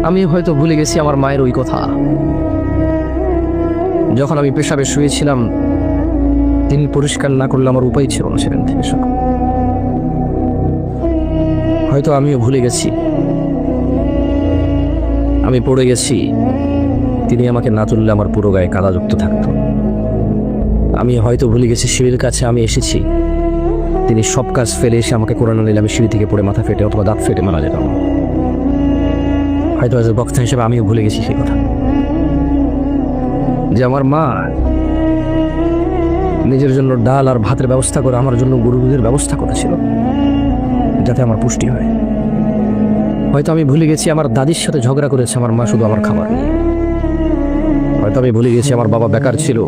আমি হয়তো ভুলে গেছি আমার মায়ের ওই কথা, যখন আমি পেশাবে শুয়েছিলাম তিনি পরিষ্কার না করলে আমার উপায় ছিল না সেখান থেকে সব। হয়তো আমিও ভুলে গেছি, আমি পড়ে গেছি, তিনি আমাকে না তুললে আমার পুরো গায়ে কাদাযুক্ত থাকতো। আমি হয়তো ভুলে গেছি সিঁড়ির কাছে আমি এসেছি, তিনি সব কাজ ফেলে এসে আমাকে কোরআন নিলে আমি সিঁড়ি থেকে পড়ে মাথা ফেটে অথবা দাঁত ফেটে মারা যেতাম। হয়তো আজ বক্তা হিসেবে আমিও ভুলে গেছি সেই কথা, যে আমার মা নিজের জন্য ডাল আর ভাতের ব্যবস্থা করে আমার জন্য গরু দুধের ব্যবস্থা করেছিল যাতে আমার পুষ্টি হয়। হয়তো আমি ভুলে গেছি আমার দাদির সাথে ঝগড়া করেছে আমার মা শুধু আমার খাবার নিয়ে। হয়তো আমি ভুলে গেছি আমার বাবা বেকার ছিল,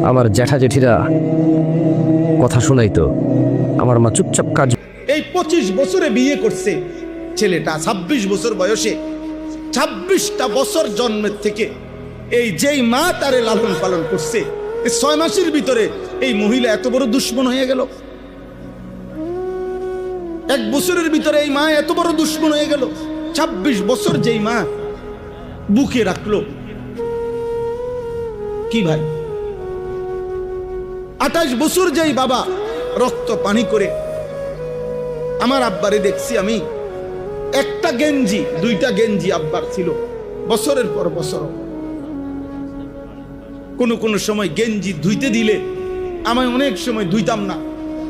আমার জ্যাঠা জেঠিরা কথা শোনাইতো, আমার মা চুপচাপ কাজ। এই 25 বছরে বিয়ে করছে ছেলেটা, 26 বছর বয়সে, 26টা বছর জন্মের থেকে এই যেই মা তারে লালন পালন করছে, এই 6 মাসের ভিতরে এই মহিলা এত বড় দুশ্মন হয়ে গেল। 1 বছরের ভিতরে এই মা এত বড় দুশ্মন হয়ে গেল। 26 বছর যেই মা বুকে রাখলো, কি ভাই 28 বছর যেই বাবা রক্ত পানি করে। আমার আব্বারে দেখছি আমি, একটা গেঞ্জি 2টা গেঞ্জি আব্বার ছিল বছরের পর বছর। কোন সময় গেঞ্জি ধুইতে দিলে আমি অনেক সময় ধুইতাম না,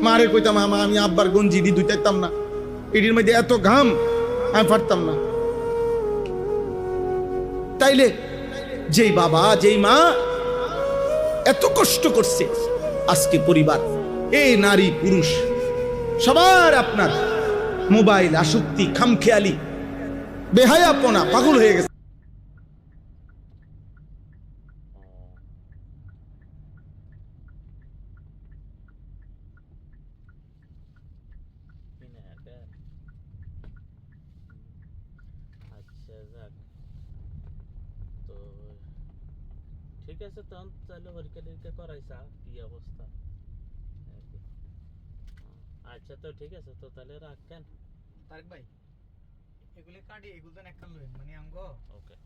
মারে কইতাম আমা আমি আব্বার গঞ্জি দি ধুইতাম না, এটির মধ্যে এত ঘাম আমি পারতাম না। তাইলে যেই বাবা যেই মা এত কষ্ট করছে, আজকে পরিবার এই নারী পুরুষ সবার আপনার মোবাইল আসক্তি, খামখেয়ালি, বেহায়াপনা, পাগল হয়ে গেছে। আচ্ছা যাক, তো ঠিক আছে, তখন তাহলে পরীক্ষা নিরীক্ষা করাইছা কি অবস্থা আর কি। আচ্ছা তো ঠিক আছে, তো তাহলে রাখেন তারেক ভাই, এগুলো কাটি, এগুলো তো একটা লইন মানে আমগো ওকে।